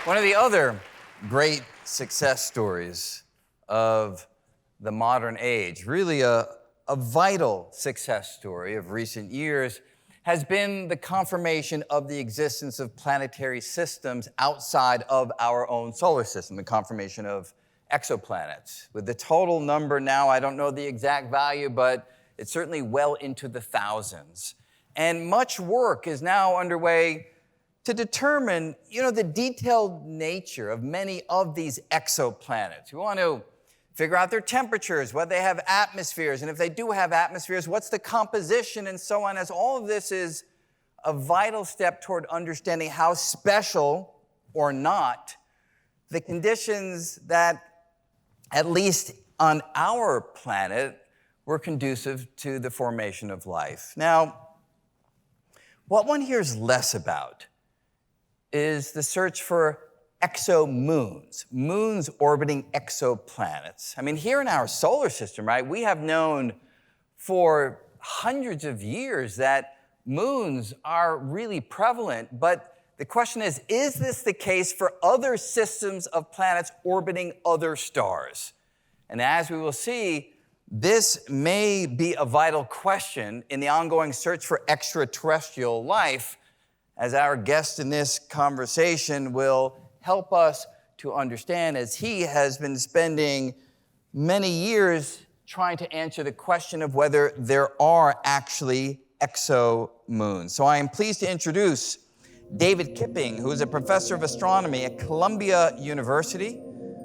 One of the other great success stories of the modern age, really a vital success story of recent years, has been the confirmation of the existence of planetary systems outside of our own solar system, the confirmation of exoplanets. With the total number now, I don't know the exact value, but it's certainly well into the thousands. And much work is now underway to determine, the detailed nature of many of these exoplanets. We want to figure out their temperatures, whether they have atmospheres, and if they do have atmospheres, what's the composition, and so on, as all of this is a vital step toward understanding how special or not the conditions that, at least on our planet, were conducive to the formation of life. Now, what one hears less about is the search for exomoons, moons orbiting exoplanets. I mean, here in our solar system, right, we have known for hundreds of years that moons are really prevalent, but the question is this the case for other systems of planets orbiting other stars? And as we will see, this may be a vital question in the ongoing search for extraterrestrial life, as our guest in this conversation will help us to understand, as he has been spending many years trying to answer the question of whether there are actually exomoons. So I am pleased to introduce David Kipping, who is a professor of astronomy at Columbia University,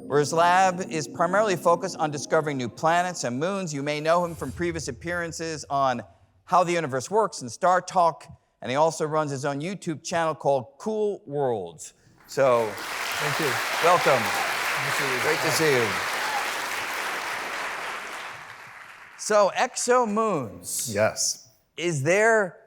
where his lab is primarily focused on discovering new planets and moons. You may know him from previous appearances on How the Universe Works and Star Talk, and he also runs his own YouTube channel called Cool Worlds. So, thank you. Welcome. Great to see you. So, exomoons. Yes. Is there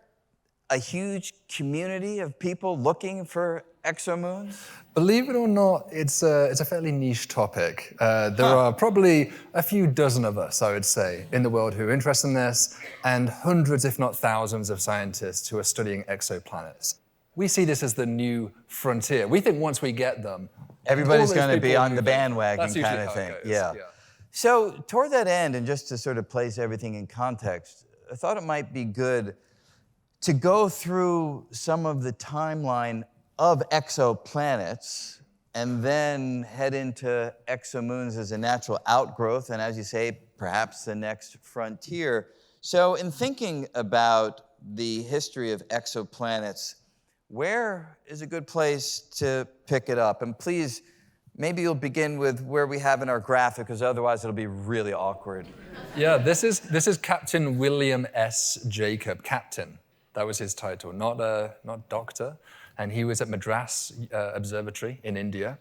a huge community of people looking for exomoons? Believe it or not, it's a fairly niche topic. There are probably a few dozen of us, I would say, in the world who are interested in this, and hundreds, if not thousands, of scientists who are studying exoplanets. We see this as the new frontier. We think once we get them, everybody's going to be on the bandwagon kind of thing. Yeah. So toward that end, and just to sort of place everything in context, I thought it might be good to go through some of the timeline of exoplanets and then head into exomoons as a natural outgrowth, and as you say, perhaps the next frontier. So in thinking about the history of exoplanets, where is a good place to pick it up? And please, maybe you'll begin with where we have in our graphic, because otherwise it'll be really awkward. Yeah, this is Captain William S. Jacob. Captain, that was his title, not doctor. And he was at Madras Observatory in India.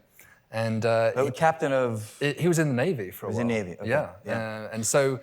And captain of? He was in the Navy for a while. He was in the Navy, okay. Yeah. And so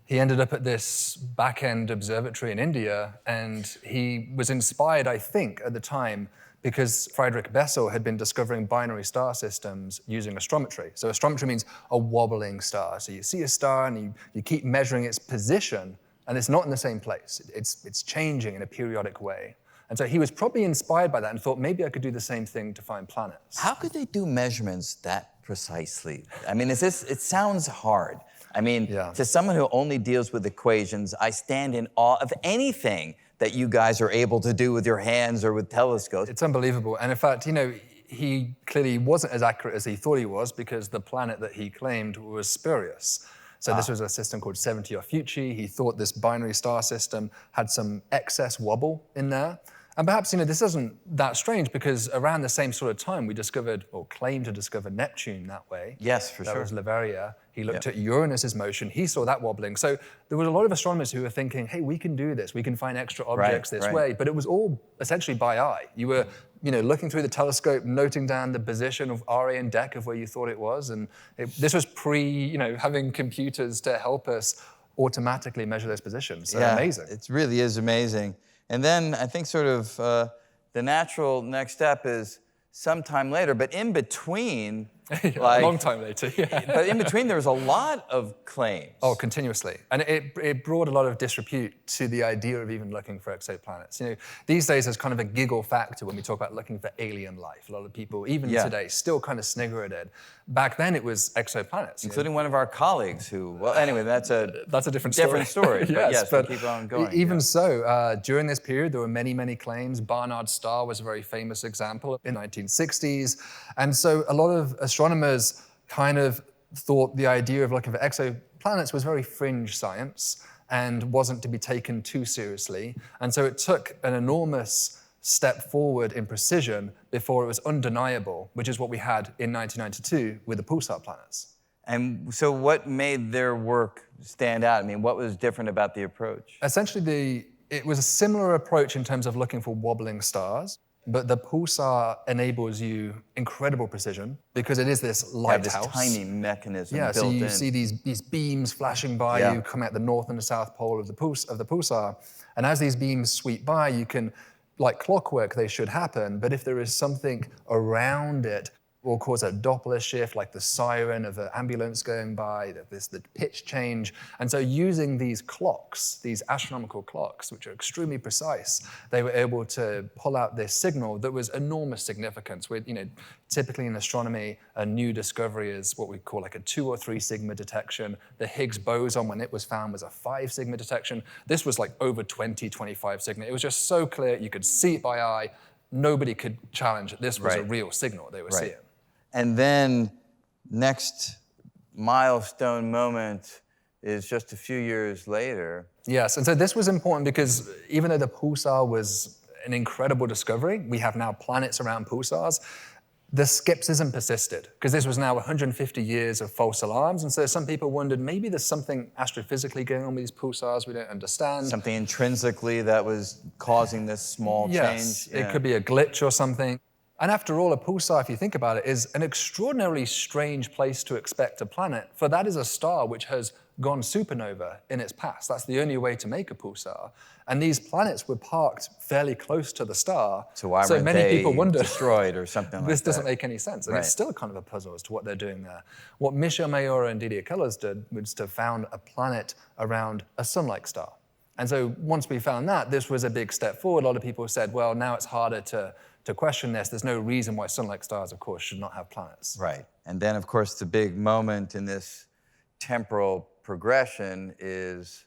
he ended up at this back-end observatory in India, and he was inspired, I think, at the time, because Friedrich Bessel had been discovering binary star systems using astrometry. So astrometry means a wobbling star. So you see a star and you keep measuring its position, and it's not in the same place. It's changing in a periodic way. And so he was probably inspired by that and thought, maybe I could do the same thing to find planets. How could they do measurements that precisely? I mean, it sounds hard. I mean, to someone who only deals with equations, I stand in awe of anything that you guys are able to do with your hands or with telescopes. It's unbelievable. And in fact, he clearly wasn't as accurate as he thought he was, because the planet that he claimed was spurious. So this was a system called 70 Ophiuchi. He thought this binary star system had some excess wobble in there. And perhaps, this isn't that strange, because around the same sort of time we discovered, or claimed to discover, Neptune that way. Yes, for sure. That was Leverrier. He looked at Uranus's motion. He saw that wobbling. So there was a lot of astronomers who were thinking, hey, we can do this. We can find extra objects this way. But it was all essentially by eye. You were, looking through the telescope, noting down the position of RA and Dec of where you thought it was. And this was pre, having computers to help us automatically measure those positions. So amazing. It really is amazing. And then I think sort of the natural next step is sometime later, but in between A long time later, yeah. But in between, there was a lot of claims. Oh, continuously. And it brought a lot of disrepute to the idea of even looking for exoplanets. You know, these days there's kind of a giggle factor when we talk about looking for alien life. A lot of people, even today, still kind of snigger at it. Back then it was exoplanets. Including one of our colleagues who, well, anyway, that's a different story. Yes, but keep on going. Even so, during this period, there were many, many claims. Barnard's star was a very famous example in the 1960s. And so a lot of astronomers kind of thought the idea of looking for exoplanets was very fringe science and wasn't to be taken too seriously. And so it took an enormous step forward in precision before it was undeniable, which is what we had in 1992 with the pulsar planets. And so what made their work stand out? I mean, what was different about the approach? Essentially, it was a similar approach in terms of looking for wobbling stars. But the pulsar enables you incredible precision because it is this lighthouse. This tiny mechanism built in. So you see these beams flashing by you, come at the north and the south pole of the pulsar. And as these beams sweep by, you can, like clockwork, they should happen. But if there is something around it, will cause a Doppler shift, like the siren of an ambulance going by, the pitch change. And so using these clocks, these astronomical clocks, which are extremely precise, they were able to pull out this signal that was enormous significance. With, typically in astronomy, a new discovery is what we call like a 2 or 3 sigma detection. The Higgs boson, when it was found, was a 5 sigma detection. This was like over 20, 25 sigma. It was just so clear, you could see it by eye. Nobody could challenge it. This was a real signal they were seeing. And then next milestone moment is just a few years later. Yes, and so this was important because even though the pulsar was an incredible discovery, we have now planets around pulsars, the skepticism persisted because this was now 150 years of false alarms. And so some people wondered, maybe there's something astrophysically going on with these pulsars we don't understand. Something intrinsically that was causing this small change. It could be a glitch or something. And after all, a pulsar, if you think about it, is an extraordinarily strange place to expect a planet, for that is a star which has gone supernova in its past. That's the only way to make a pulsar. And these planets were parked fairly close to the star. So why weren't they people wondered, destroyed or something like that? This doesn't make any sense. And it's still kind of a puzzle as to what they're doing there. What Michel Mayor and Didier Queloz did was to found a planet around a sun-like star. And so once we found that, this was a big step forward. A lot of people said, well, now it's harder to question this. There's no reason why sun-like stars, of course, should not have planets. Right. And then, of course, the big moment in this temporal progression is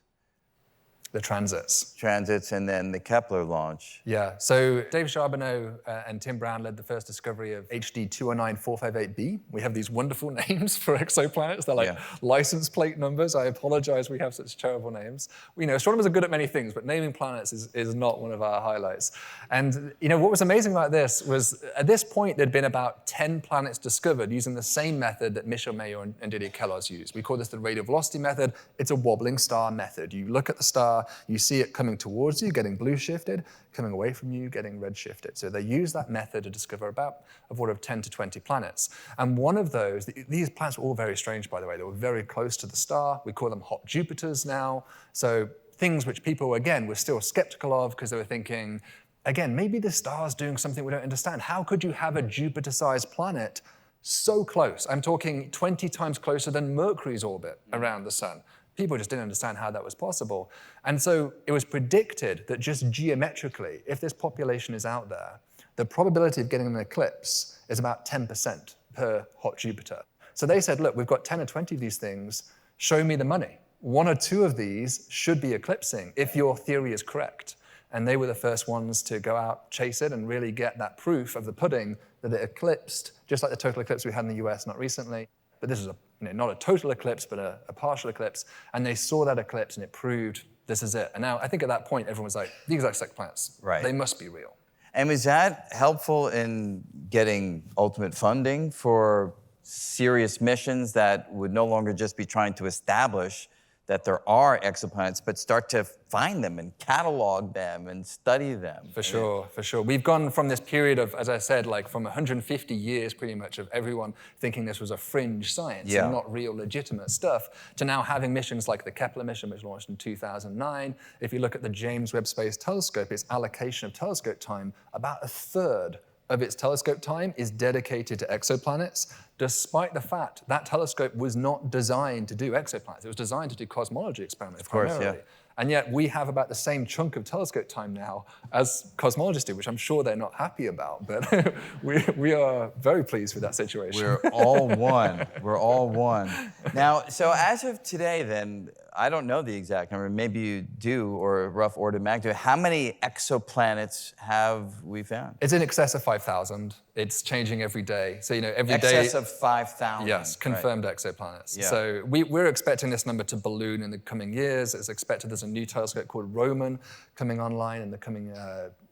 the transits. Transits and then the Kepler launch. Yeah, so Dave Charbonneau and Tim Brown led the first discovery of HD 209458b. We have these wonderful names for exoplanets. They're like license plate numbers. I apologize we have such terrible names. Astronomers are good at many things, but naming planets is not one of our highlights. And what was amazing about this was, at this point, there'd been about 10 planets discovered using the same method that Michel Mayor and Didier Queloz used. We call this the radial velocity method. It's a wobbling star method. You look at the star, you see it coming towards you, getting blue shifted, coming away from you, getting red shifted. So they use that method to discover about of order of 10 to 20 planets. And one of those, these planets were all very strange, by the way. They were very close to the star. We call them hot Jupiters now. So things which people, again, were still skeptical of because they were thinking, again, maybe the star's doing something we don't understand. How could you have a Jupiter-sized planet so close? I'm talking 20 times closer than Mercury's orbit around the sun. People just didn't understand how that was possible. And so it was predicted that just geometrically, if this population is out there, the probability of getting an eclipse is about 10% per hot Jupiter. So they said, look, we've got 10 or 20 of these things, show me the money. 1 or 2 of these should be eclipsing if your theory is correct. And they were the first ones to go out, chase it, and really get that proof of the pudding that it eclipsed, just like the total eclipse we had in the US not recently. But this is not a total eclipse, but a partial eclipse. And they saw that eclipse, and it proved this is it. And now I think at that point, everyone was like, these are exoplanets. Right. They must be real. And was that helpful in getting ultimate funding for serious missions that would no longer just be trying to establish that there are exoplanets, but start to find them and catalog them and study them? For sure, for sure. We've gone from this period of, as I said, like from 150 years pretty much of everyone thinking this was a fringe science and not real legitimate stuff, to now having missions like the Kepler mission, which launched in 2009. If you look at the James Webb Space Telescope, its allocation of telescope time, about 1/3 of its telescope time is dedicated to exoplanets, despite the fact that telescope was not designed to do exoplanets. It was designed to do cosmology experiments primarily. Yeah. And yet we have about the same chunk of telescope time now as cosmologists do, which I'm sure they're not happy about, but we are very pleased with that situation. We're all one. We're all one. Now, so as of today then, I don't know the exact number, maybe you do, or a rough order of magnitude. How many exoplanets have we found? It's in excess of 5,000. It's changing every day. So, every day. Excess of 5,000. Yes, confirmed exoplanets. Yeah. So we're expecting this number to balloon in the coming years. It's expected there's a new telescope called Roman coming online in the coming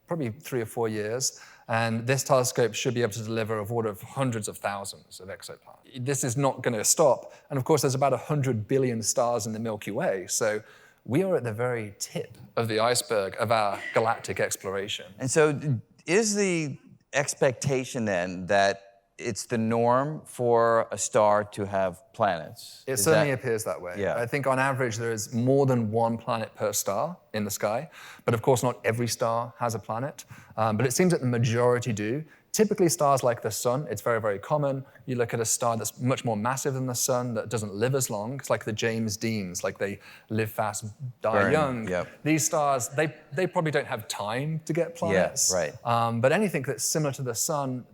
probably 3 or 4 years. And this telescope should be able to deliver of order of hundreds of thousands of exoplanets. This is not going to stop. And of course, there's about 100 billion stars in the Milky Way. So we are at the very tip of the iceberg of our galactic exploration. And so is the expectation then that it's the norm for a star to have planets? It certainly appears that way. Yeah. I think on average there is more than one planet per star in the sky, but of course not every star has a planet, but it seems that the majority do. Typically stars like the sun, it's very, very common. You look at a star that's much more massive than the sun, that doesn't live as long. It's like the James Deans, like they live fast, die young. Yep. These stars, they probably don't have time to get planets. Yeah, right. But anything that's similar to the sun,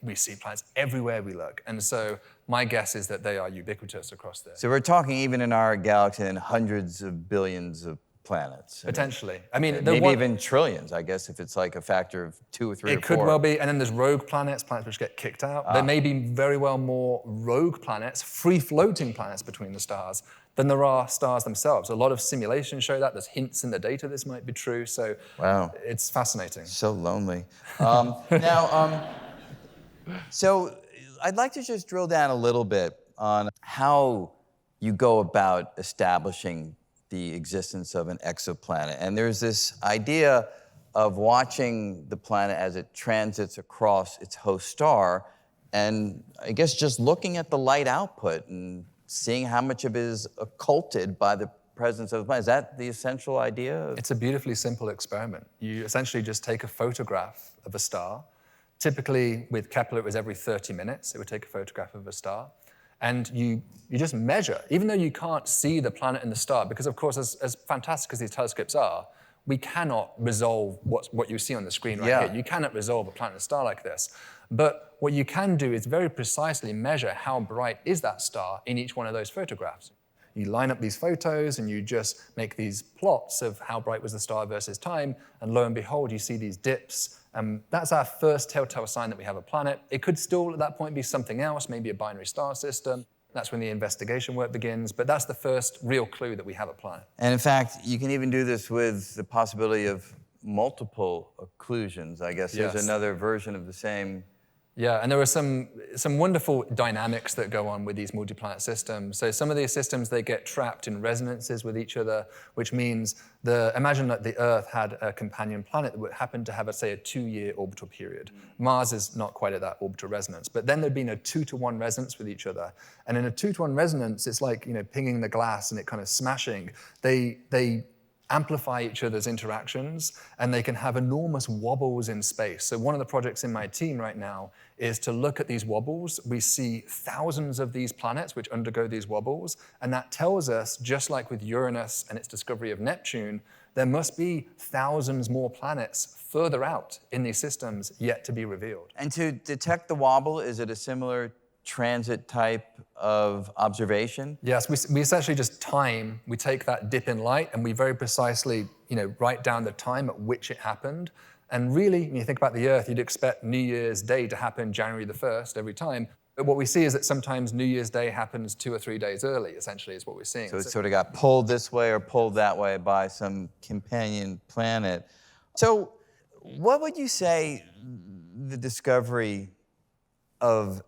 we see planets everywhere we look. And so my guess is that they are ubiquitous across there. So we're talking even in our galaxy in hundreds of billions of planets. Potentially. I mean, maybe even trillions, I guess, if it's like a factor of 2 or 3 or 4. It could well be. And then there's rogue planets which get kicked out. There may be very well more rogue planets, free-floating planets between the stars than there are stars themselves. A lot of simulations show that. There's hints in the data this might be true. So it's fascinating. So lonely. So I'd like to just drill down a little bit on how you go about establishing the existence of an exoplanet. And there's this idea of watching the planet as it transits across its host star, and I guess just looking at the light output and seeing how much of it is occulted by the presence of the planet. Is that the essential idea? It's a beautifully simple experiment. You essentially just take a photograph of a star. Typically, with Kepler, it was every 30 minutes. It would take a photograph of a star. And you just measure, even though you can't see the planet and the star, because of course, as fantastic as these telescopes are, we cannot resolve what you see on the screen right here. You cannot resolve a planet and a star like this. But what you can do is very precisely measure how bright is that star in each one of those photographs. You line up these photos and you just make these plots of how bright was the star versus time, and lo and behold, you see these dips. That's our first telltale sign that we have a planet. It could still, at that point, be something else, maybe a binary star system. That's when the investigation work begins, but that's the first real clue that we have a planet. And in fact, you can even do this with the possibility of multiple occlusions. I guess there's another version of the same. Yeah, and there are some wonderful dynamics that go on with these multi-planet systems. So some of these systems, they get trapped in resonances with each other, which means imagine that the Earth had a companion planet that would happen to have, say, a 2-year orbital period. Mars is not quite at that orbital resonance, but then there'd been a 2-to-1 resonance with each other. And in a 2-to-1 resonance, it's like, pinging the glass and it kind of smashing. They amplify each other's interactions, and they can have enormous wobbles in space. So one of the projects in my team right now is to look at these wobbles. We see thousands of these planets which undergo these wobbles, and that tells us, just like with Uranus and its discovery of Neptune, there must be thousands more planets further out in these systems yet to be revealed. And to detect the wobble, is it a similar transit type of observation? Yes, we essentially just we take that dip in light and we very precisely, write down the time at which it happened. And really, when you think about the Earth, you'd expect New Year's Day to happen January the 1st every time. But what we see is that sometimes New Year's Day happens 2 or 3 days early, essentially, is what we're seeing. So it sort of got pulled this way or pulled that way by some companion planet. So what would you say the discovery of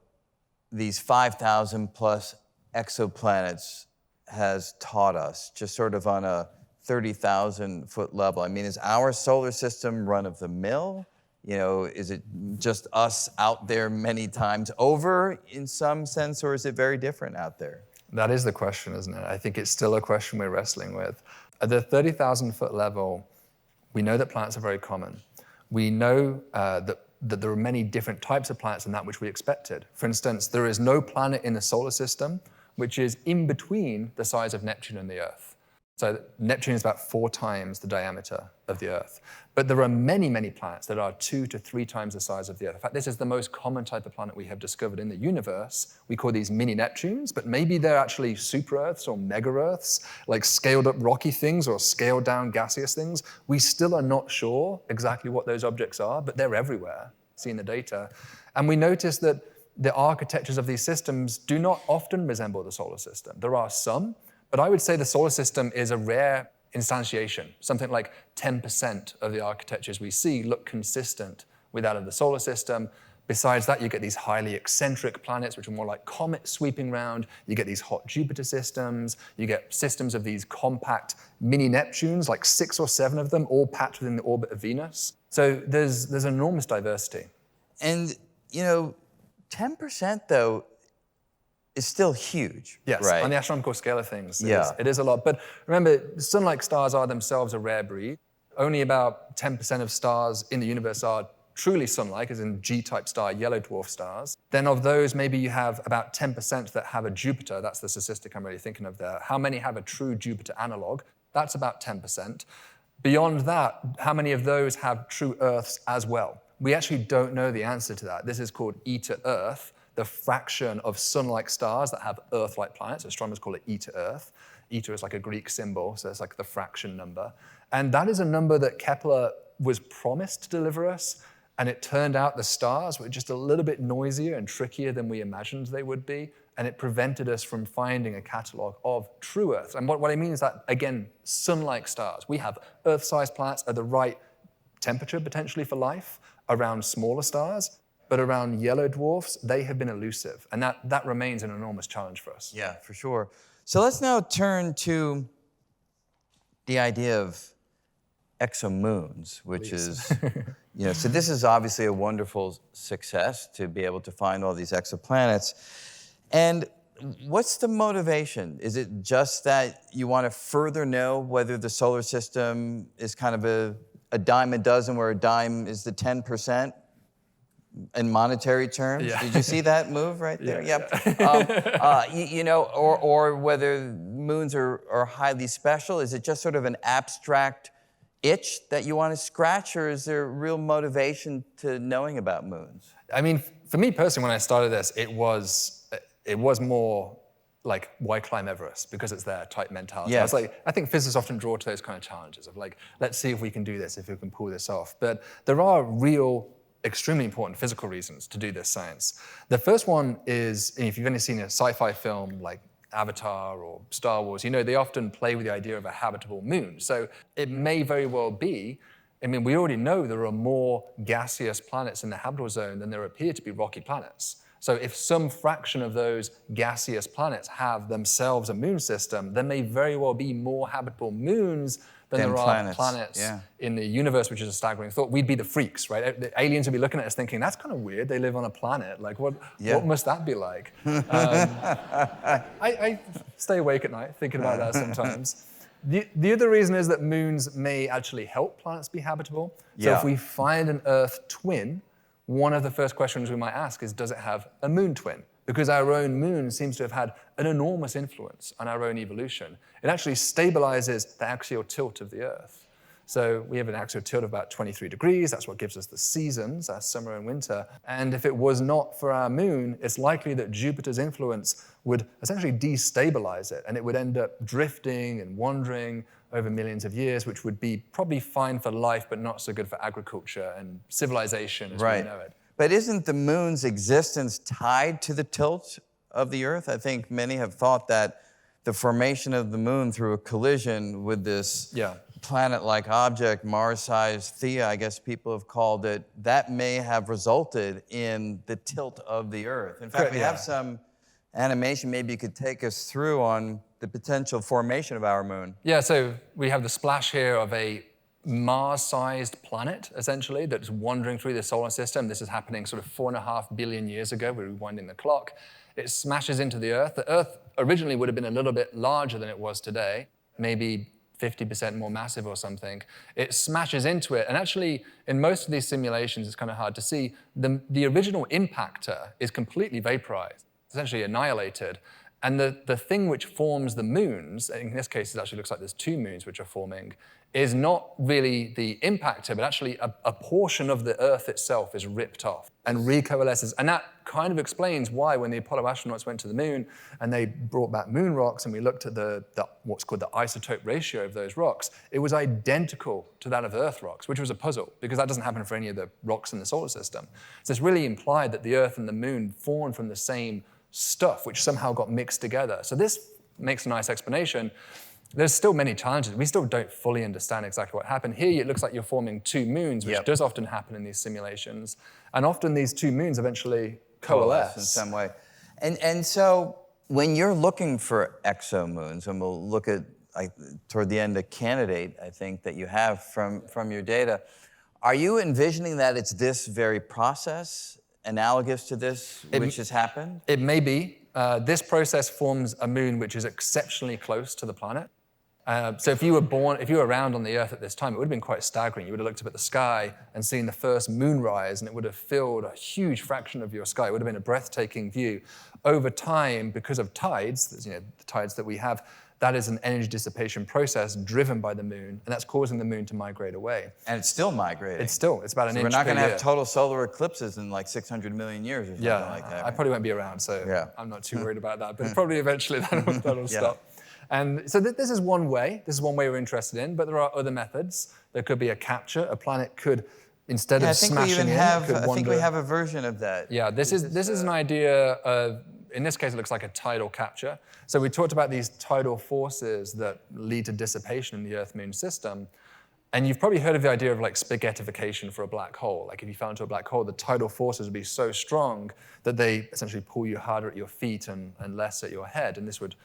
these 5,000 plus exoplanets has taught us, just sort of on a 30,000 foot level? I mean, is our solar system run of the mill? Is it just us out there many times over in some sense, or is it very different out there? That is the question, isn't it? I think it's still a question we're wrestling with. At the 30,000 foot level, we know that planets are very common. We know that that there are many different types of planets than that which we expected. For instance, there is no planet in the solar system which is in between the size of Neptune and the Earth. So Neptune is about 4 times the diameter of the Earth. But there are many, many planets that are 2 to 3 times the size of the Earth. In fact, this is the most common type of planet we have discovered in the universe. We call these mini-Neptunes, but maybe they're actually super-Earths or mega-Earths, like scaled-up rocky things or scaled-down gaseous things. We still are not sure exactly what those objects are, but they're everywhere, seeing the data. And we notice that the architectures of these systems do not often resemble the solar system. There are some, but I would say the solar system is a rare instantiation. Something like 10% of the architectures we see look consistent with that of the solar system. Besides that, you get these highly eccentric planets, which are more like comets sweeping around. You get these hot Jupiter systems. You get systems of these compact mini-Neptunes, like 6 or 7 of them, all packed within the orbit of Venus. So there's enormous diversity. And, 10%, though, is still huge, yes, right? On the astronomical scale of things, Yeah. it is a lot. But remember, sun-like stars are themselves a rare breed. Only about 10% of stars in the universe are truly sun-like, as in G-type star, yellow dwarf stars. Then of those, maybe you have about 10% that have a Jupiter. That's the statistic I'm really thinking of there. How many have a true Jupiter analog? That's about 10%. Beyond that, how many of those have true Earths as well? We actually don't know the answer to that. This is called E to Earth, the fraction of sun-like stars that have Earth-like planets. Astronomers call it E to Earth. Eta is like a Greek symbol, so it's like the fraction number. And that is a number that Kepler was promised to deliver us, and it turned out the stars were just a little bit noisier and trickier than we imagined they would be, and it prevented us from finding a catalog of true Earths. And what I mean is that, again, sun-like stars. We have Earth-sized planets at the right temperature, potentially, for life, around smaller stars, but around yellow dwarfs, they have been elusive, and that remains an enormous challenge for us. Yeah, for sure. So let's now turn to the idea of exomoons, which is, so this is obviously a wonderful success to be able to find all these exoplanets. And what's the motivation? Is it just that you want to further know whether the solar system is kind of a dime a dozen, where a dime is the 10%? In monetary terms? Yeah. Did you see that move right there? Yeah. Yep. Or whether moons are highly special. Is it just sort of an abstract itch that you want to scratch, or is there real motivation to knowing about moons? I mean, for me personally, when I started this, it was more like, why climb Everest? Because it's there, type mentality. Yes. I think physicists often draw to those kind of challenges of like, let's see if we can do this, if we can pull this off. But there are real, extremely important physical reasons to do this science. The first one is, if you've only seen a sci-fi film like Avatar or Star Wars, they often play with the idea of a habitable moon. So it may very well be, we already know there are more gaseous planets in the habitable zone than there appear to be rocky planets. So if some fraction of those gaseous planets have themselves a moon system, there may very well be more habitable moons than there are planets in the universe, which is a staggering thought. We'd be the freaks, right? The aliens would be looking at us thinking, that's kind of weird, they live on a planet. Like, what must that be like? I stay awake at night thinking about that sometimes. The other reason is that moons may actually help planets be habitable. So if we find an Earth twin, one of the first questions we might ask is, does it have a moon twin? Because our own moon seems to have had an enormous influence on our own evolution. It actually stabilizes the axial tilt of the Earth. So we have an axial tilt of about 23 degrees. That's what gives us the seasons, our summer and winter. And if it was not for our moon, it's likely that Jupiter's influence would essentially destabilize it, and it would end up drifting and wandering over millions of years, which would be probably fine for life, but not so good for agriculture and civilization as we know it. But isn't the moon's existence tied to the tilt of the Earth? I think many have thought that the formation of the moon through a collision with this planet-like object, Mars-sized Theia, I guess people have called it, that may have resulted in the tilt of the Earth. In fact, we have some animation maybe you could take us through on the potential formation of our moon. Yeah, so we have the splash here of a Mars-sized planet, essentially, that's wandering through the solar system. This is happening sort of 4.5 billion years ago. We're rewinding the clock. It smashes into the Earth. The Earth originally would have been a little bit larger than it was today, maybe 50% more massive or something, it smashes into it. And actually, in most of these simulations, it's kind of hard to see, the original impactor is completely vaporized, essentially annihilated. And the thing which forms the moons, in this case it actually looks like there's two moons which are forming, is not really the impactor, but actually a portion of the Earth itself is ripped off and recoalesces. And that kind of explains why when the Apollo astronauts went to the moon and they brought back moon rocks and we looked at the what's called the isotope ratio of those rocks, it was identical to that of Earth rocks, which was a puzzle because that doesn't happen for any of the rocks in the solar system. So it's really implied that the Earth and the moon formed from the same stuff, which somehow got mixed together. So this makes a nice explanation. There's still many challenges. We still don't fully understand exactly what happened. Here, it looks like you're forming two moons, which does often happen in these simulations. And often these two moons eventually coalesce in some way. And so when you're looking for exomoons, and we'll look at, toward the end, a candidate, I think, that you have from your data, are you envisioning that it's this very process, analogous to this, which has happened? It may be. This process forms a moon which is exceptionally close to the planet. So if you were around on the Earth at this time, it would have been quite staggering. You would have looked up at the sky and seen the first moonrise, and it would have filled a huge fraction of your sky. It would have been a breathtaking view. Over time, because of tides, the tides that we have, that is an energy dissipation process driven by the moon, and that's causing the moon to migrate away. And it's still migrating. It's about an inch per year. We're not going to have total solar eclipses in like 600 million years or something like that. Right? I probably won't be around, so I'm not too worried about that. But probably eventually that'll stop. And so this is one way. This is one way we're interested in, but there are other methods. There could be a capture. A planet could, instead of smashing in, I think we have a version of that. Yeah, this is an idea of, in this case, it looks like a tidal capture. So we talked about these tidal forces that lead to dissipation in the Earth-Moon system. And you've probably heard of the idea of like spaghettification for a black hole. Like if you fell into a black hole, the tidal forces would be so strong that they essentially pull you harder at your feet and less at your head. And this would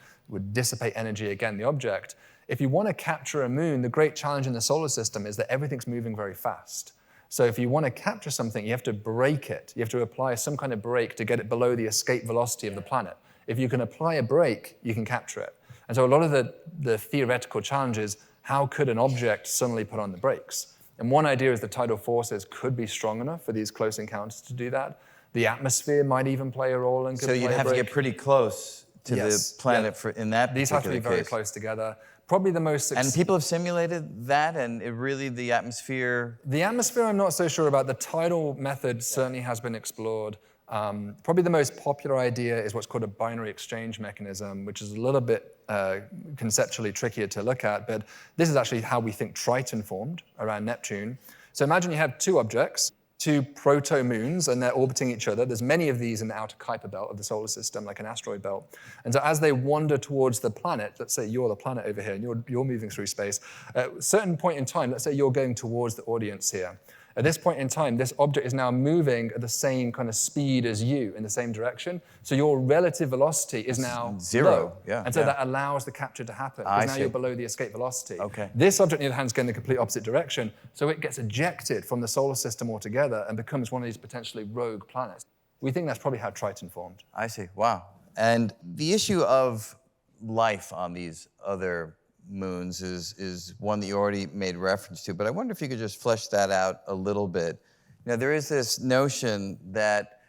dissipate energy again, the object. If you want to capture a moon, the great challenge in the solar system is that everything's moving very fast. So if you want to capture something, you have to brake it. You have to apply some kind of brake to get it below the escape velocity of the planet. If you can apply a brake, you can capture it. And so a lot of the theoretical challenge is, how could an object suddenly put on the brakes? And one idea is the tidal forces could be strong enough for these close encounters to do that. The atmosphere might even play a role and could play a brake. So you'd have to get pretty close to the planet in that particular case. These have to be very close together. Probably the most... And people have simulated that, and it really, the atmosphere... The atmosphere I'm not so sure about. The tidal method certainly has been explored. Probably the most popular idea is what's called a binary exchange mechanism, which is a little bit conceptually trickier to look at, but this is actually how we think Triton formed around Neptune. So imagine you have two objects, two proto-moons, and they're orbiting each other. There's many of these in the outer Kuiper belt of the solar system, like an asteroid belt. And so as they wander towards the planet, let's say you're the planet over here, and you're moving through space, at a certain point in time, let's say you're going towards the audience here. At this point in time, this object is now moving at the same kind of speed as you in the same direction. So your relative velocity is now zero. Low. And so that allows the capture to happen, because now you're below the escape velocity. This object, on the other hand, is going in the complete opposite direction. So it gets ejected from the solar system altogether and becomes one of these potentially rogue planets. We think that's probably how Triton formed. I see. Wow. And the issue of life on these other moons is one that you already made reference to, but I wonder if you could just flesh that out a little bit. You know, there is this notion that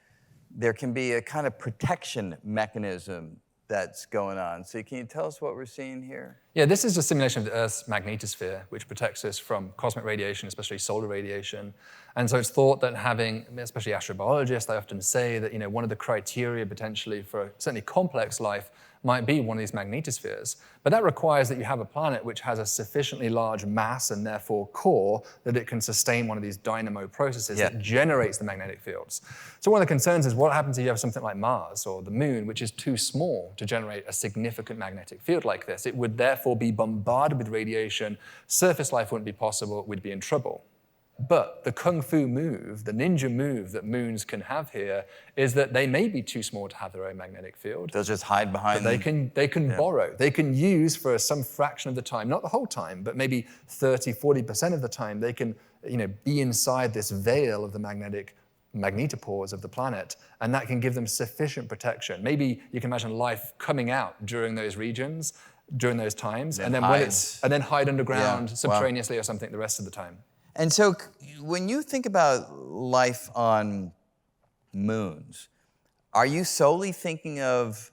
there can be a kind of protection mechanism that's going on. So can you tell us what we're seeing here? Yeah, this is a simulation of the Earth's magnetosphere, which protects us from cosmic radiation, especially solar radiation. And so it's thought that having, especially astrobiologists, they often say that, you know, one of the criteria potentially for certainly complex life might be one of these magnetospheres. But that requires that you have a planet which has a sufficiently large mass and therefore core that it can sustain one of these dynamo processes that generates the magnetic fields. So one of the concerns is what happens if you have something like Mars or the Moon, which is too small to generate a significant magnetic field like this. It would therefore be bombarded with radiation. Surface life wouldn't be possible. We'd be in trouble. But the kung fu move, the ninja move that moons can have here is that they may be too small to have their own magnetic field. They'll just hide behind them. They can borrow. They can use for some fraction of the time, not the whole time, but maybe 30, 40% of the time, they can, you know, be inside this veil of the magnetopores of the planet, and that can give them sufficient protection. Maybe you can imagine life coming out during those regions during those times, Then and then hides. hide underground Yeah, wow. subterraneously or something the rest of the time. And so when you think about life on moons, are you solely thinking of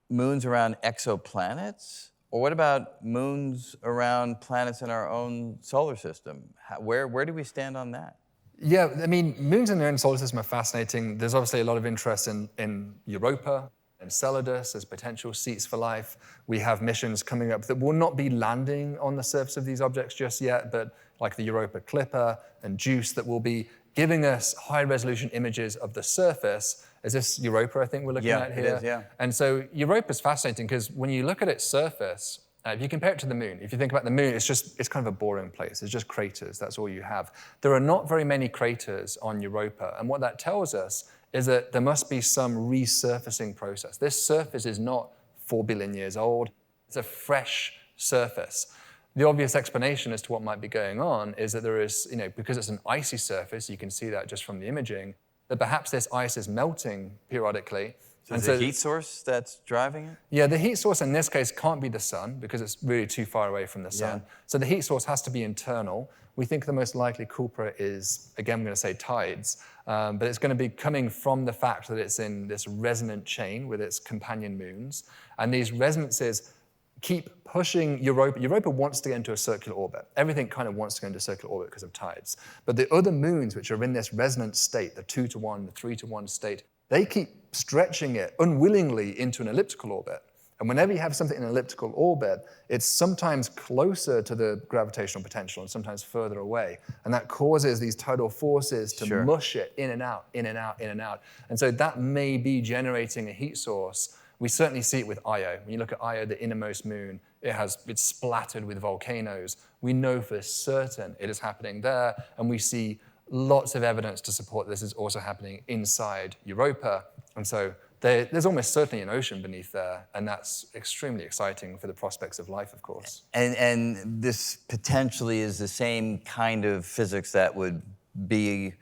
moons around exoplanets? Or what about moons around planets in our own solar system? Where do we stand on that? Yeah, I mean, moons in their own solar system are fascinating. There's obviously a lot of interest in Europa and Enceladus as potential seats for life. We have missions coming up that will not be landing on the surface of these objects just yet, but like the Europa Clipper and JUICE that will be giving us high-resolution images of the surface. Is this Europa, I think we're looking at here? Yeah, it is, yeah. And so Europa's fascinating because when you look at its surface, if you compare it to the moon, if you think about the moon, it's kind of a boring place. It's just craters, that's all you have. There are not very many craters on Europa, and what that tells us is that there must be some resurfacing process. This surface is not 4 billion years old. It's a fresh surface. The obvious explanation as to what might be going on is that there is, because it's an icy surface, you can see that just from the imaging, that perhaps this ice is melting periodically. So is it a heat source that's driving it? Yeah, the heat source in this case can't be the sun because it's really too far away from the sun. Yeah. So the heat source has to be internal. We think the most likely culprit is, again, I'm going to say tides, but it's going to be coming from the fact that it's in this resonant chain with its companion moons. And these resonances keep pushing Europa. Europa wants to get into a circular orbit. Everything kind of wants to go into a circular orbit because of tides. But the other moons, which are in this resonant state, the 2-to-1, the 3-to-1 state, they keep stretching it unwillingly into an elliptical orbit. And whenever you have something in an elliptical orbit, it's sometimes closer to the gravitational potential and sometimes further away. And that causes these tidal forces to mush it in and out, in and out, in and out. And so that may be generating a heat source. We certainly see it with Io. When you look at Io, the innermost moon, it's splattered with volcanoes. We know for certain it is happening there, and we see lots of evidence to support this is also happening inside Europa. And so there's almost certainly an ocean beneath there, and that's extremely exciting for the prospects of life, of course. And this potentially is the same kind of physics that would be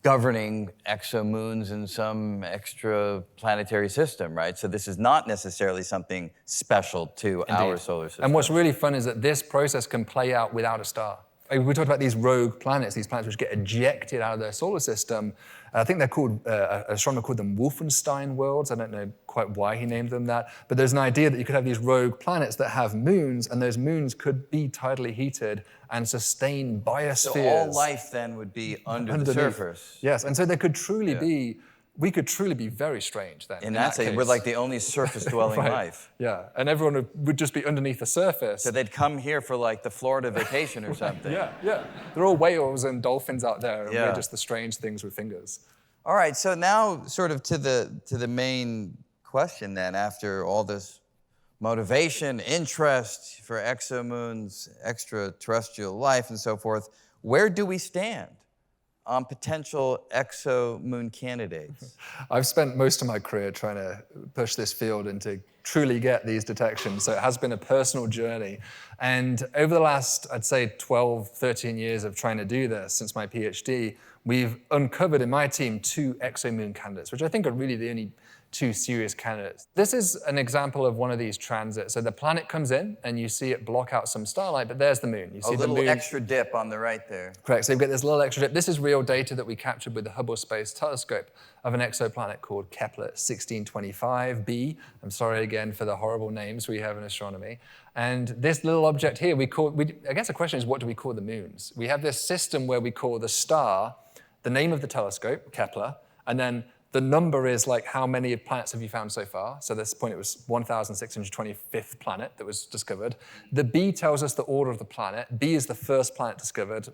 governing exomoons in some extraplanetary system, right? So this is not necessarily something special to our solar system. And what's really fun is that this process can play out without a star. We talked about these rogue planets, these planets which get ejected out of their solar system. I think they're called, an astronomer called them Wolfenstein worlds. I don't know quite why he named them that, but there's an idea that you could have these rogue planets that have moons, and those moons could be tidally heated and sustain biospheres. So all life then would be under the surface. Yes, and so there could truly be, we could truly be very strange then. In that case, we're like the only surface-dwelling life. Yeah, and everyone would just be underneath the surface. So they'd come here for like the Florida vacation or something. Yeah. There are all whales and dolphins out there, and we're just the strange things with fingers. All right, so now sort of to the main question then, after all this motivation, interest for exomoons, extraterrestrial life, and so forth, where do we stand on potential exomoon candidates? I've spent most of my career trying to push this field and to truly get these detections, so it has been a personal journey. And over the last, I'd say, 12, 13 years of trying to do this, since my PhD, we've uncovered in my team 2 exomoon candidates, which I think are really the only 2 serious candidates. This is an example of one of these transits. So the planet comes in, and you see it block out some starlight, but there's the moon. You see a little extra dip on the right there. Correct, so you've got this little extra dip. This is real data that we captured with the Hubble Space Telescope of an exoplanet called Kepler 1625b. I'm sorry again for the horrible names we have in astronomy. And this little object here, I guess the question is, what do we call the moons? We have this system where we call the star the name of the telescope, Kepler, and then the number is like how many planets have you found so far? So at this point it was 1,625th planet that was discovered. The B tells us the order of the planet. B is the first planet discovered.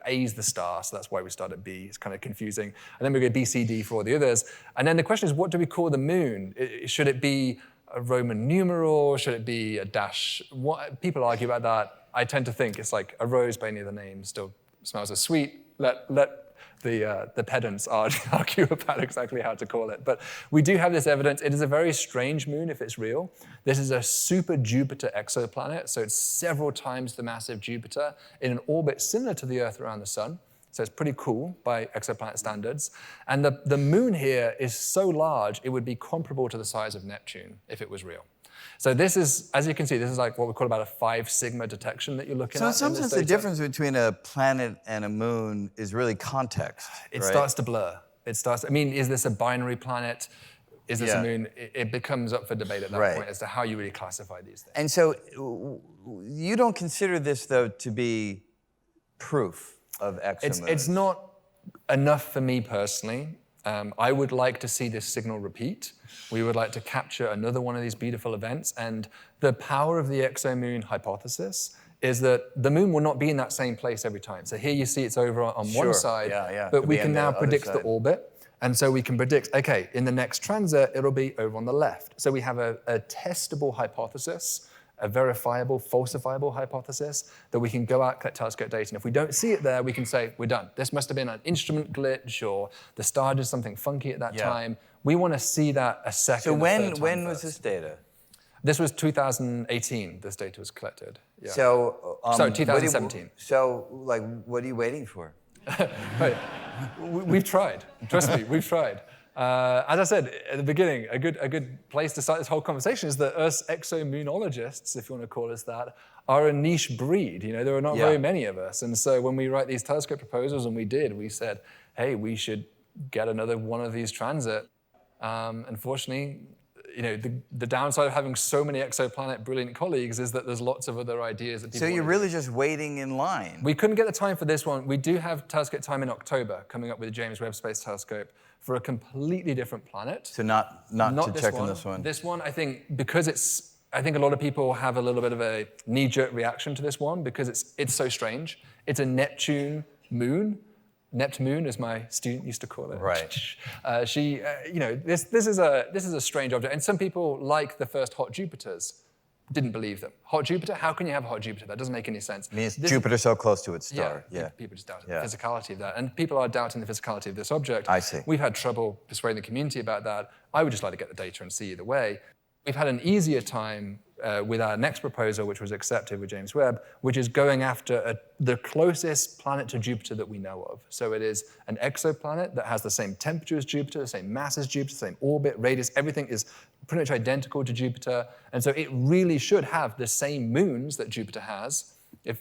A is the star, so that's why we start at B. It's kind of confusing. And then we go B, C, D for all the others. And then the question is, what do we call the moon? Should it be a Roman numeral? Should it be a dash? People argue about that. I tend to think it's like a rose by any other name still smells as sweet. Let the pedants argue about exactly how to call it. But we do have this evidence. It is a very strange moon if it's real. This is a super Jupiter exoplanet, so it's several times the mass of Jupiter in an orbit similar to the Earth around the sun. So it's pretty cool by exoplanet standards. And the moon here is so large, it would be comparable to the size of Neptune if it was real. So this is, as you can see, this is like what we call about a 5 sigma detection that you're looking So at. in some sense, the difference between a planet and a moon is really context. It right? starts to blur. I mean, is this a binary planet? Is this a moon? It becomes up for debate at that point as to how you really classify these things. And so you don't consider this, though, to be proof of exomoons? It's not enough for me personally. I would like to see this signal repeat. We would like to capture another one of these beautiful events. And the power of the exomoon hypothesis is that the moon will not be in that same place every time. So here you see it's over on one side, but we can now predict the orbit. And so we can predict, okay, in the next transit, it'll be over on the left. So we have a testable hypothesis, a verifiable, falsifiable hypothesis that we can go out, collect telescope data, and if we don't see it there, we can say, we're done. This must have been an instrument glitch, or the star did something funky at that time. We want to see that a second. So when was this data? This was 2018, this data was collected. Yeah. So 2017. Like, what are you waiting for? Right. We've tried. Trust me, we've tried. As I said at the beginning, a good place to start this whole conversation is that us exomoonologists, if you want to call us that, are a niche breed. You know, there are not very many of us. And so when we write these telescope proposals, and we said, hey, we should get another one of these transit. Unfortunately, you know, the downside of having so many exoplanet brilliant colleagues is that there's lots of other ideas that people So you're really just waiting in line. We couldn't get the time for this one. We do have telescope time in October coming up with the James Webb Space Telescope for a completely different planet. So not to check on this one. This one, I think, because I think a lot of people have a little bit of a knee-jerk reaction to this one because it's so strange. It's a Neptune moon. Neptune, as my student used to call it. Right. You know, this is a strange object, and some people, like the first hot Jupiters, didn't believe them. Hot Jupiter? How can you have a hot Jupiter? That doesn't make any sense. I mean, Jupiter so close to its star. People just doubt the physicality of that, and people are doubting the physicality of this object. I see. We've had trouble persuading the community about that. I would just like to get the data and see either way. We've had an easier time with our next proposal, which was accepted with James Webb, which is going after the closest planet to Jupiter that we know of. So it is an exoplanet that has the same temperature as Jupiter, the same mass as Jupiter, the same orbit, radius, everything is pretty much identical to Jupiter. And so it really should have the same moons that Jupiter has,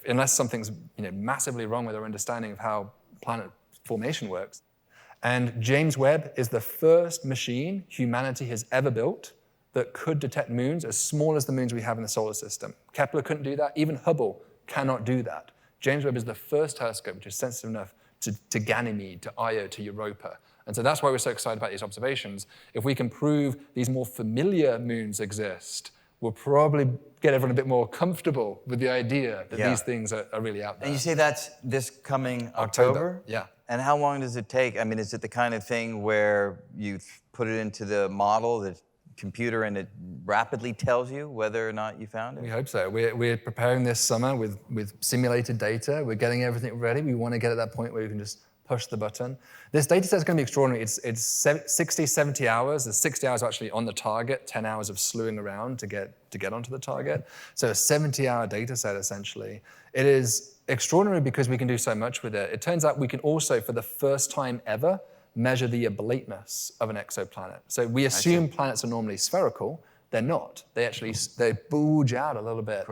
unless something's massively wrong with our understanding of how planet formation works. And James Webb is the first machine humanity has ever built that could detect moons as small as the moons we have in the solar system. Kepler couldn't do that. Even Hubble cannot do that. James Webb is the first telescope which is sensitive enough to Ganymede, to Io, to Europa. And so that's why we're so excited about these observations. If we can prove these more familiar moons exist, we'll probably get everyone a bit more comfortable with the idea that these things are really out there. And you say that's this coming October? Yeah. And how long does it take? I mean, is it the kind of thing where you put it into the model, the computer, and it rapidly tells you whether or not you found it? We hope so. We're preparing this summer with simulated data. We're getting everything ready. We want to get at that point where you can just push the button. This data set is going to be extraordinary. It's 60, 70 hours. There's 60 hours actually on the target, 10 hours of slewing around to get onto the target. So a 70-hour data set, essentially. It is extraordinary because we can do so much with it. It turns out we can also, for the first time ever, measure the oblateness of an exoplanet. So we assume planets are normally spherical. They're not. They bulge out a little bit,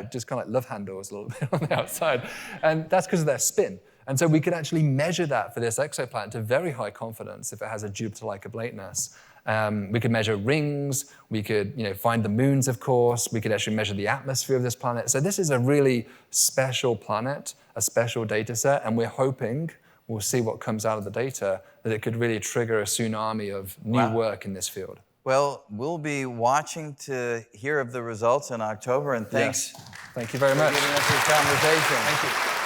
just kind of like love handles a little bit on the outside. And that's because of their spin. And so we could actually measure that for this exoplanet to very high confidence if it has a Jupiter-like oblateness. We could measure rings. We could find the moons, of course. We could actually measure the atmosphere of this planet. So this is a really special planet, a special data set, and we're hoping we'll see what comes out of the data, that it could really trigger a tsunami of new work in this field. Well, we'll be watching to hear of the results in October, and thanks. Thank you very much. For giving us this conversation. Thank you.